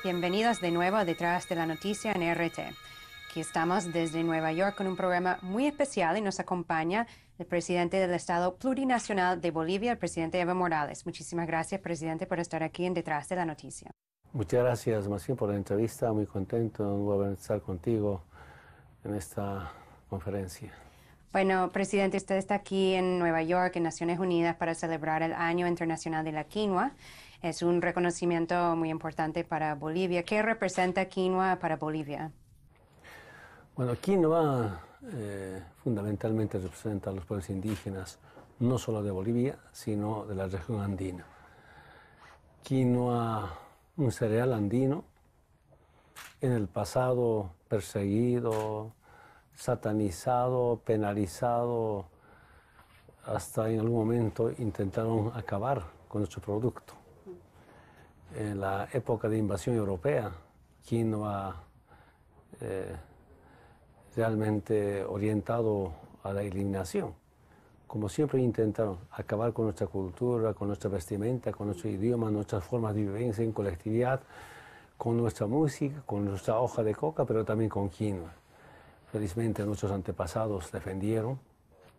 Bienvenidos de nuevo a Detrás de la Noticia en RT. Aquí estamos desde Nueva York con un programa muy especial y nos acompaña el presidente del Estado Plurinacional de Bolivia, el presidente Evo Morales. Muchísimas gracias, presidente, por estar aquí en Detrás de la Noticia. Muchas gracias, Marcín, por la entrevista. Muy contento de volver a estar contigo en esta conferencia. Bueno, presidente, usted está aquí en Nueva York, en Naciones Unidas, para celebrar el Año Internacional de la Quinoa. Es un reconocimiento muy importante para Bolivia. ¿Qué representa quinoa para Bolivia? Bueno, quinoa fundamentalmente representa a los pueblos indígenas, no solo de Bolivia, sino de la región andina. Quinoa, un cereal andino, en el pasado perseguido, satanizado, penalizado, hasta en algún momento intentaron acabar con nuestro producto. En la época de invasión europea, quinoa realmente orientado a la eliminación. Como siempre intentaron acabar con nuestra cultura, con nuestra vestimenta, con nuestro idioma, nuestras formas de vivencia en colectividad, con nuestra música, con nuestra hoja de coca, pero también con quinoa. Felizmente nuestros antepasados defendieron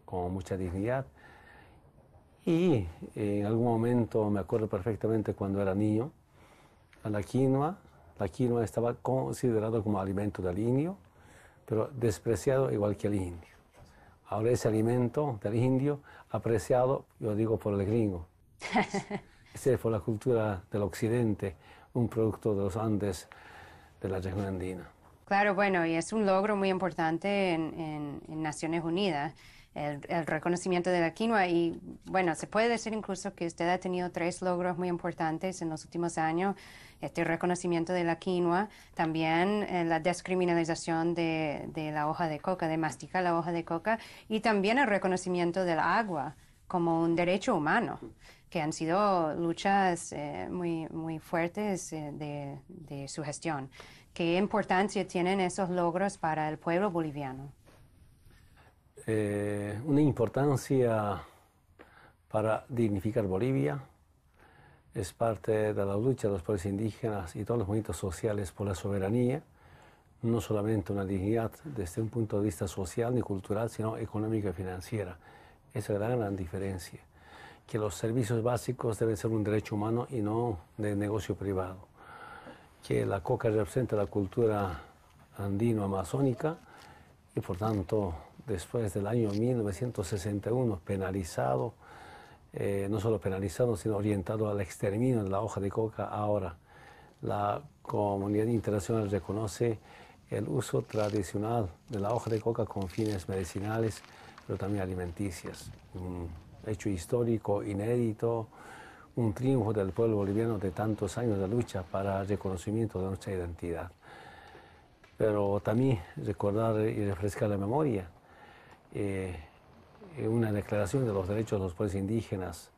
con mucha dignidad y en algún momento, me acuerdo perfectamente cuando era niño, la quinoa estaba considerada como alimento del indio, pero despreciado igual que el indio. Ahora ese alimento del indio apreciado, yo digo, por el gringo. Esa fue la cultura del occidente, un producto de los Andes de la región andina. Claro, bueno, y es un logro muy importante en Naciones Unidas, el reconocimiento de la quinoa. Y bueno, se puede decir incluso que usted ha tenido 3 logros muy importantes en los últimos años. Este reconocimiento de la quinoa, también la descriminalización de la hoja de coca, de masticar la hoja de coca, y también el reconocimiento del agua como un derecho humano, que han sido luchas muy fuertes de su gestión. ¿Qué importancia tienen esos logros para el pueblo boliviano? Una importancia para dignificar Bolivia, es parte de la lucha de los pueblos indígenas y todos los movimientos sociales por la soberanía, no solamente una dignidad desde un punto de vista social ni cultural, sino económica y financiera. Esa es la gran diferencia, que los servicios básicos deben ser un derecho humano y no de negocio privado, que la coca representa la cultura andino-amazónica y por tanto después del año 1961 penalizado, no solo penalizado, sino orientado al exterminio de la hoja de coca. Ahora la comunidad internacional reconoce el uso tradicional de la hoja de coca con fines medicinales, pero también alimenticias. Un hecho histórico, inédito, un triunfo del pueblo boliviano de tantos años de lucha para el reconocimiento de nuestra identidad. Pero también recordar y refrescar la memoria. Una declaración de los derechos de los pueblos indígenas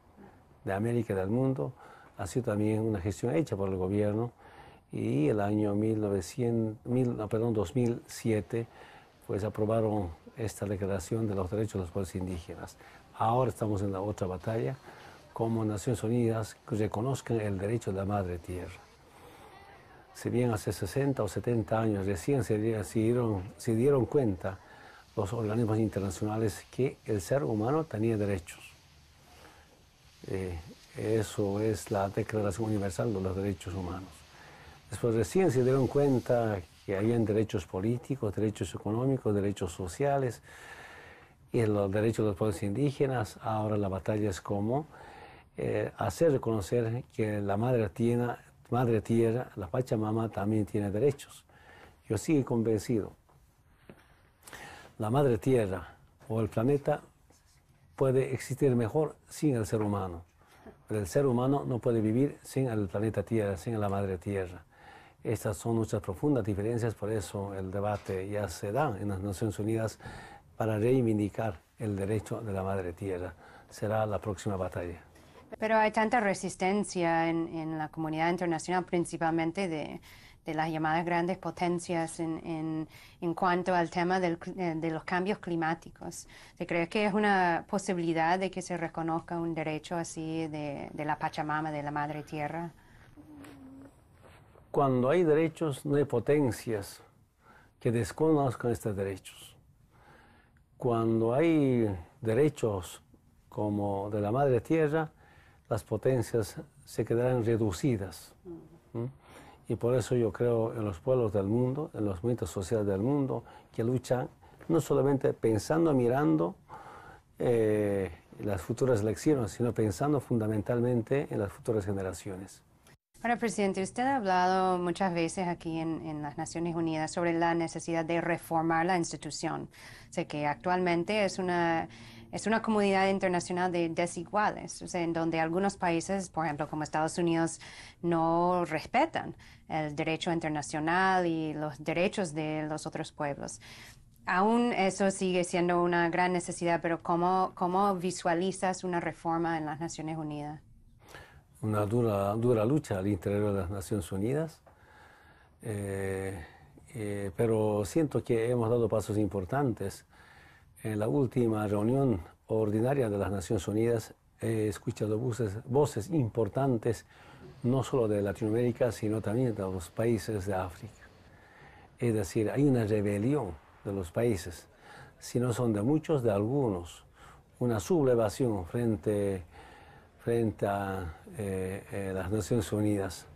de América y del mundo ha sido también una gestión hecha por el gobierno, y el año 2007 pues aprobaron esta declaración de los derechos de los pueblos indígenas. Ahora estamos en la otra batalla, como Naciones Unidas, que reconozcan el derecho de la madre tierra. Si bien hace 60 o 70 años recién se dieron cuenta los organismos internacionales que el ser humano tenía derechos. Eso es la Declaración Universal de los Derechos Humanos. Después recién se dieron cuenta que habían derechos políticos, derechos económicos, derechos sociales y los derechos de los pueblos indígenas. Ahora la batalla es cómo hacer reconocer que la madre tierra, la Pachamama, también tiene derechos. Yo sigo convencido. La madre tierra o el planeta puede existir mejor sin el ser humano, pero el ser humano no puede vivir sin el planeta tierra, sin la madre tierra. Estas son nuestras profundas diferencias, por eso el debate ya se da en las Naciones Unidas para reivindicar el derecho de la madre tierra. Será la próxima batalla. Pero hay tanta resistencia en la comunidad internacional, principalmente de las llamadas grandes potencias en cuanto al tema de los cambios climáticos. ¿Te crees que es una posibilidad de que se reconozca un derecho así de la Pachamama, de la Madre Tierra? Cuando hay derechos, no hay potencias que desconozcan estos derechos. Cuando hay derechos como de la madre tierra, las potencias se quedarán reducidas. Y por eso yo creo en los pueblos del mundo, en los movimientos sociales del mundo, que luchan no solamente pensando, mirando las futuras elecciones, sino pensando fundamentalmente en las futuras generaciones. Ahora, presidente, usted ha hablado muchas veces aquí en las Naciones Unidas sobre la necesidad de reformar la institución. Sé que actualmente es una comunidad internacional de desiguales, o sea, en donde algunos países, por ejemplo, como Estados Unidos, no respetan el derecho internacional y los derechos de los otros pueblos. Aún eso sigue siendo una gran necesidad, pero ¿cómo visualizas una reforma en las Naciones Unidas? Una dura lucha al interior de las Naciones Unidas, pero siento que hemos dado pasos importantes. En la última reunión ordinaria de las Naciones Unidas he escuchado voces importantes, no solo de Latinoamérica, sino también de los países de África. Es decir, hay una rebelión de los países, si no son de muchos, de algunos, una sublevación frente a las Naciones Unidas,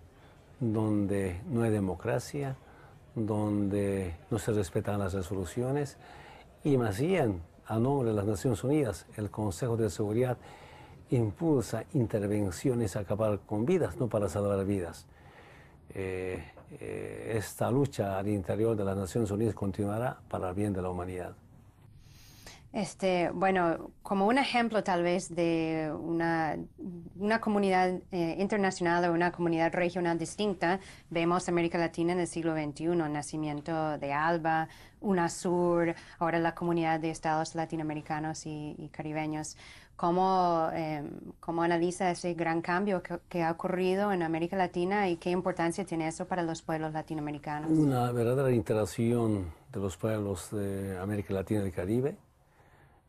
donde no hay democracia, donde no se respetan las resoluciones, y más bien, a nombre de las Naciones Unidas, el Consejo de Seguridad impulsa intervenciones a acabar con vidas, no para salvar vidas. Esta lucha al interior de las Naciones Unidas continuará para el bien de la humanidad. Bueno, como un ejemplo tal vez de una comunidad internacional o una comunidad regional distinta, vemos América Latina en el siglo XXI, el nacimiento de ALBA, UNASUR, ahora la comunidad de estados latinoamericanos y caribeños. ¿Cómo analiza ese gran cambio que ha ocurrido en América Latina y qué importancia tiene eso para los pueblos latinoamericanos? Una verdadera interacción de los pueblos de América Latina y el Caribe.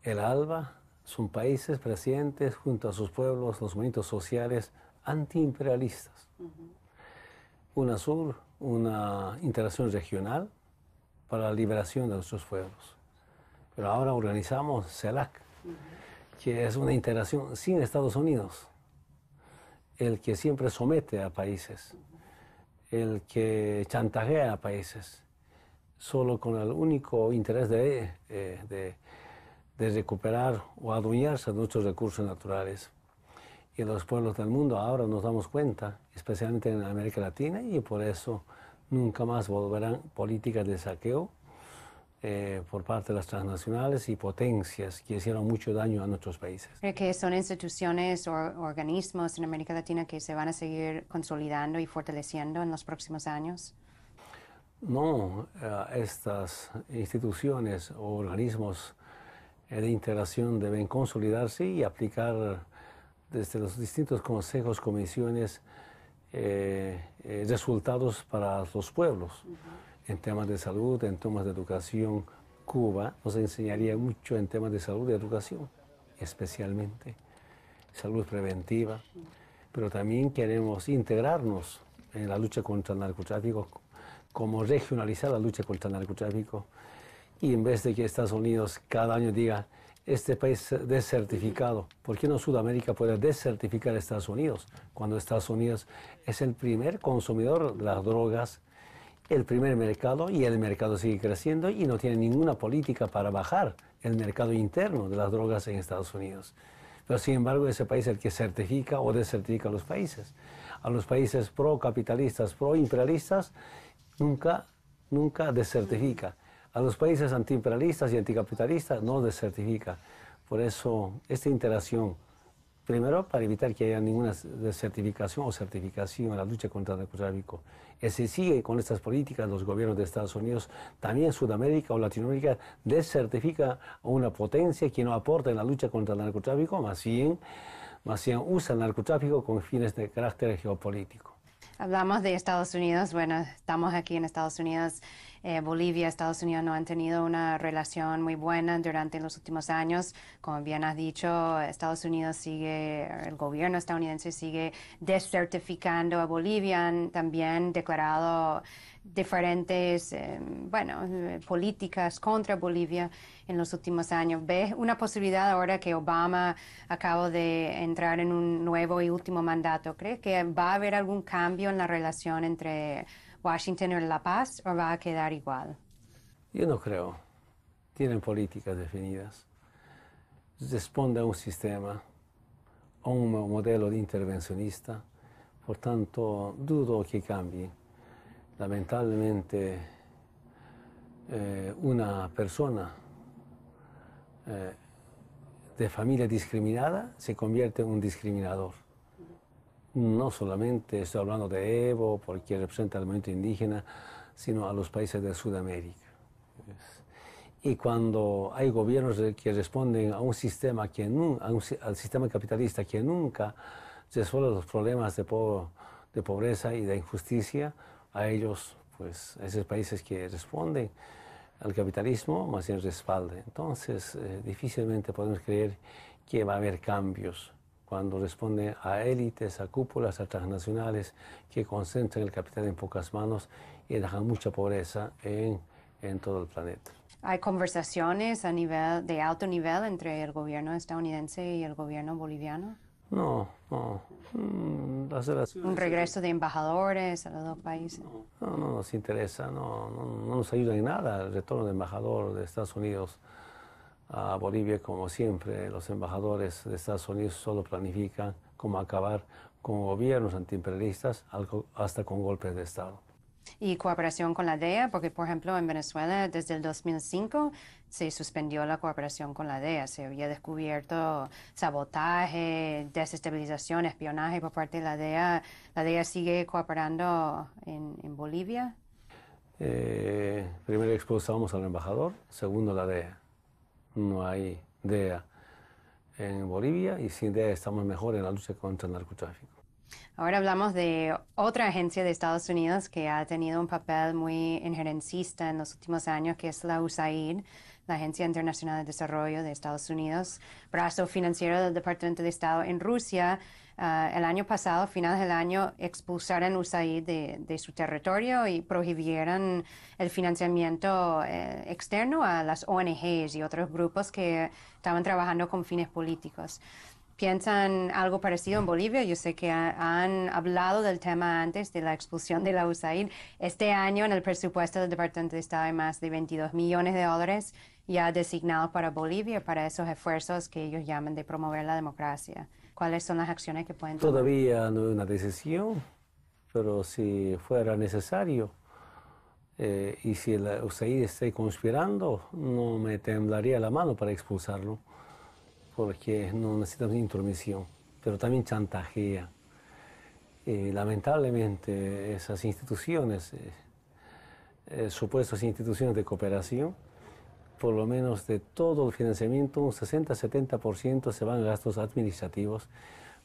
El ALBA son países presentes junto a sus pueblos, los movimientos sociales antiimperialistas. UNASUR, una interacción regional para la liberación de nuestros pueblos. Pero ahora organizamos CELAC, que es una interacción sin Estados Unidos, el que siempre somete a países, el que chantajea a países, solo con el único interés de recuperar o adueñarse de nuestros recursos naturales. Y los pueblos del mundo ahora nos damos cuenta, especialmente en América Latina, y por eso nunca más volverán políticas de saqueo por parte de las transnacionales y potencias que hicieron mucho daño a nuestros países. ¿Cree que son instituciones o organismos en América Latina que se van a seguir consolidando y fortaleciendo en los próximos años? No, estas instituciones o organismos de integración deben consolidarse y aplicar desde los distintos consejos, comisiones, resultados para los pueblos. En temas de salud, en temas de educación, Cuba nos enseñaría mucho en temas de salud y educación, especialmente salud preventiva, pero también queremos integrarnos en la lucha contra el narcotráfico, como regionalizar la lucha contra el narcotráfico. Y en vez de que Estados Unidos cada año diga, este país desertificado, ¿por qué no Sudamérica puede desertificar a Estados Unidos? Cuando Estados Unidos es el primer consumidor de las drogas, el primer mercado, y el mercado sigue creciendo y no tiene ninguna política para bajar el mercado interno de las drogas en Estados Unidos. Pero sin embargo, ese país es el que certifica o desertifica a los países. A los países pro-capitalistas, pro-imperialistas, nunca desertifica. A los países antiimperialistas y anticapitalistas no desertifica. Por eso, esta interacción, primero, para evitar que haya ninguna desertificación o certificación en la lucha contra el narcotráfico. Si sigue con estas políticas, los gobiernos de Estados Unidos, también Sudamérica o Latinoamérica, desertifica a una potencia que no aporta en la lucha contra el narcotráfico, más bien usa el narcotráfico con fines de carácter geopolítico. Hablamos de Estados Unidos, bueno, estamos aquí en Estados Unidos. Bolivia y Estados Unidos no han tenido una relación muy buena durante los últimos años. Como bien has dicho, el gobierno estadounidense sigue desertificando a Bolivia. Han también declarado diferentes, políticas contra Bolivia en los últimos años. ¿Ves una posibilidad ahora que Obama acaba de entrar en un nuevo y último mandato? ¿Crees que va a haber algún cambio en la relación entre Washington y La Paz o va a quedar igual? Yo no creo. Tienen políticas definidas. Responde a un sistema, a un modelo de intervencionista. Por tanto, dudo que cambie. Lamentablemente, una persona de familia discriminada se convierte en un discriminador. No solamente estoy hablando de Evo, porque representa al movimiento indígena, sino a los países de Sudamérica. Y cuando hay gobiernos que responden a un sistema al sistema capitalista que nunca resuelve los problemas de pobreza y de injusticia, a ellos, pues, a esos países que responden al capitalismo, más bien respalden. Entonces, difícilmente podemos creer que va a haber cambios cuando responden a élites, a cúpulas, a transnacionales que concentran el capital en pocas manos y dejan mucha pobreza en todo el planeta. ¿Hay conversaciones de alto nivel entre el gobierno estadounidense y el gobierno boliviano? No. Las relaciones... ¿Un regreso de embajadores a los dos países? No nos interesa, no nos ayuda en nada el retorno de embajador de Estados Unidos a Bolivia. Como siempre, los embajadores de Estados Unidos solo planifican cómo acabar con gobiernos antiimperialistas, hasta con golpes de Estado. Y cooperación con la DEA, porque por ejemplo en Venezuela desde el 2005 se suspendió la cooperación con la DEA. Se había descubierto sabotaje, desestabilización, espionaje por parte de la DEA. ¿La DEA sigue cooperando en Bolivia? Primero expulsamos al embajador, segundo la DEA. No hay DEA en Bolivia y sin DEA estamos mejor en la lucha contra el narcotráfico. Ahora hablamos de otra agencia de Estados Unidos que ha tenido un papel muy injerencista en los últimos años, que es la USAID, la Agencia Internacional de Desarrollo de Estados Unidos, brazo financiero del Departamento de Estado en Rusia. El año pasado, a finales del año, expulsaron USAID de su territorio y prohibieron el financiamiento externo a las ONGs y otros grupos que estaban trabajando con fines políticos. ¿Piensan algo parecido en Bolivia? Yo sé que han hablado del tema antes de la expulsión de la USAID. Este año en el presupuesto del Departamento de Estado hay más de $22 millones ya designados para Bolivia, para esos esfuerzos que ellos llaman de promover la democracia. ¿Cuáles son las acciones que pueden tomar? Todavía no hay una decisión, pero si fuera necesario y si la USAID está conspirando, no me temblaría la mano para expulsarlo, porque no necesitamos intromisión, pero también chantajea. Lamentablemente esas instituciones, supuestas instituciones de cooperación, por lo menos de todo el financiamiento, un 60-70% se van a gastos administrativos,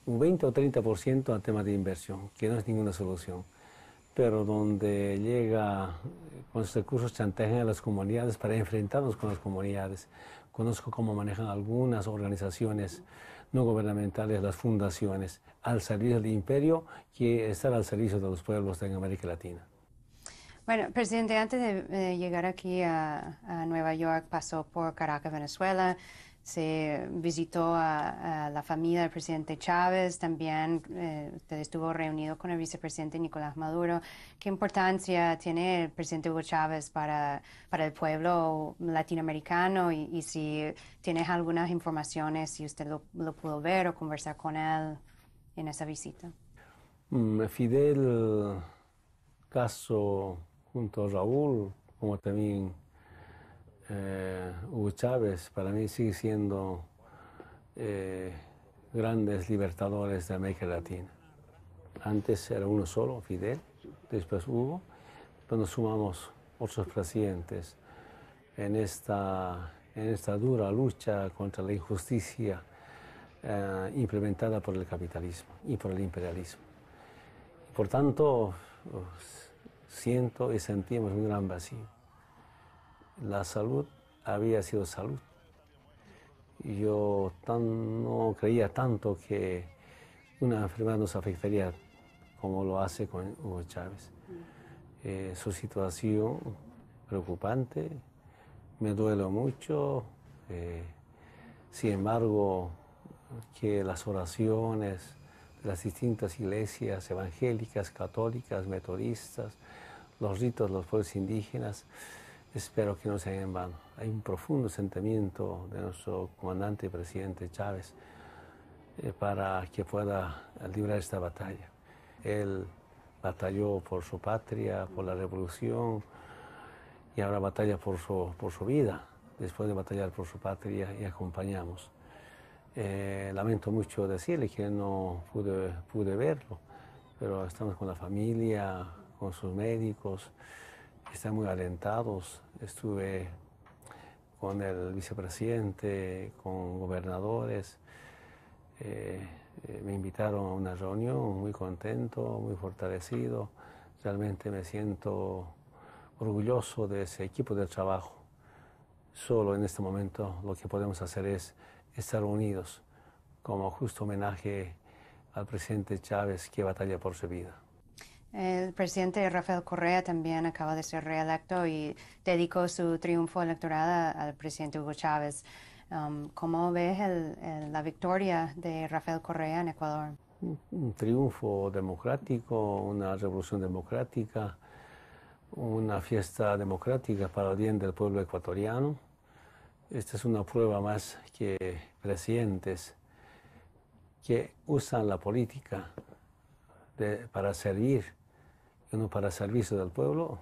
un 20 o 30% a temas de inversión, que no es ninguna solución. Pero donde llega con sus recursos chantajean a las comunidades para enfrentarnos con las comunidades. Conozco cómo manejan algunas organizaciones no gubernamentales, las fundaciones, al servicio del imperio, que están al servicio de los pueblos de América Latina. Bueno, presidente, antes de llegar aquí a Nueva York, pasó por Caracas, Venezuela, se visitó a la familia del presidente Chávez, también usted estuvo reunido con el vicepresidente Nicolás Maduro. ¿Qué importancia tiene el presidente Hugo Chávez para el pueblo latinoamericano? Y si tienes algunas informaciones, si usted lo pudo ver o conversar con él en esa visita. Fidel Castro junto a Raúl, como también Hugo Chávez, para mí sigue siendo grandes libertadores de América Latina. Antes era uno solo, Fidel, después Hugo, pero nos sumamos otros presidentes en esta dura lucha contra la injusticia implementada por el capitalismo y por el imperialismo. Por tanto, siento y sentimos un gran vacío. la salud había sido salud. Yo no creía tanto que una enfermedad nos afectaría como lo hace con Hugo Chávez. Su situación preocupante, me duele mucho, sin embargo, que las oraciones de las distintas iglesias evangélicas, católicas, metodistas, los ritos de los pueblos indígenas, espero que no sean en vano. Hay un profundo sentimiento de nuestro comandante y presidente Chávez para que pueda librar esta batalla. Él batalló por su patria, por la revolución, y ahora batalla por su vida. Después de batallar por su patria, y acompañamos. Lamento mucho decirle que no pude verlo, pero estamos con la familia, con sus médicos, están muy alentados. Estuve con el vicepresidente, con gobernadores, me invitaron a una reunión, muy contento, muy fortalecido. Realmente me siento orgulloso de ese equipo de trabajo. Solo en este momento lo que podemos hacer es estar unidos como justo homenaje al presidente Chávez que batalla por su vida. El presidente Rafael Correa también acaba de ser reelecto y dedicó su triunfo electoral al presidente Hugo Chávez. ¿Cómo ves la victoria de Rafael Correa en Ecuador? Un triunfo democrático, una revolución democrática, una fiesta democrática para el bien del pueblo ecuatoriano. Esta es una prueba más que presidentes que usan la política para servir y no para servicio del pueblo,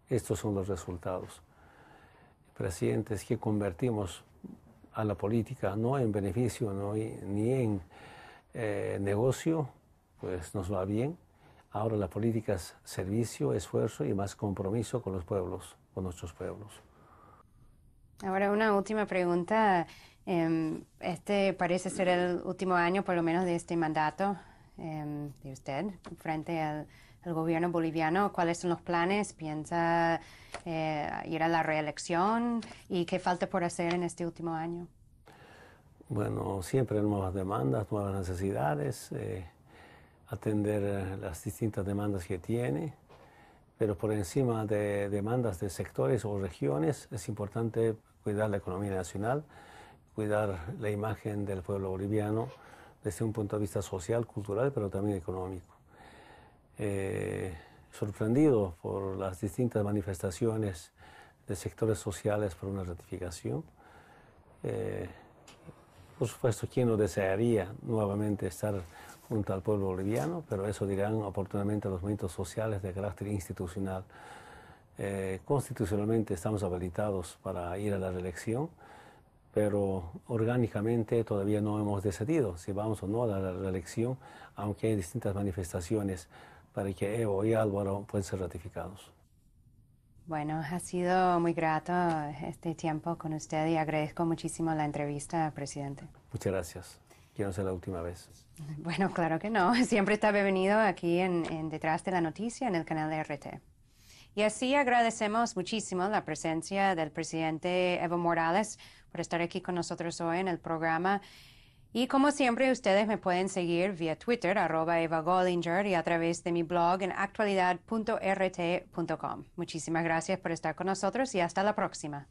estos son los resultados. Presidentes que convertimos a la política no en beneficio ni en negocio, pues nos va bien. Ahora la política es servicio, esfuerzo y más compromiso con los pueblos, con nuestros pueblos. Ahora una última pregunta. Este parece ser el último año, por lo menos, de este mandato de usted frente al gobierno boliviano. ¿Cuáles son los planes? ¿Piensa ir a la reelección? ¿Y qué falta por hacer en este último año? Bueno, siempre nuevas demandas, nuevas necesidades, atender las distintas demandas que tiene, pero por encima de demandas de sectores o regiones es importante cuidar la economía nacional, cuidar la imagen del pueblo boliviano desde un punto de vista social, cultural, pero también económico. Sorprendido por las distintas manifestaciones de sectores sociales por una ratificación. Por supuesto, ¿quién no desearía nuevamente estar junto al pueblo boliviano? Pero eso dirán oportunamente los movimientos sociales de carácter institucional. Constitucionalmente estamos habilitados para ir a la reelección, pero orgánicamente todavía no hemos decidido si vamos o no a la reelección, aunque hay distintas manifestaciones para que Evo y Álvaro puedan ser ratificados. Bueno, ha sido muy grato este tiempo con usted y agradezco muchísimo la entrevista, presidente. Muchas gracias. Que no sea la última vez. Bueno, claro que no. Siempre está bienvenido aquí en Detrás de la Noticia en el canal de RT. Y así agradecemos muchísimo la presencia del presidente Evo Morales por estar aquí con nosotros hoy en el programa. Y como siempre, ustedes me pueden seguir vía Twitter, @EvaGollinger, y a través de mi blog en actualidad.rt.com. Muchísimas gracias por estar con nosotros y hasta la próxima.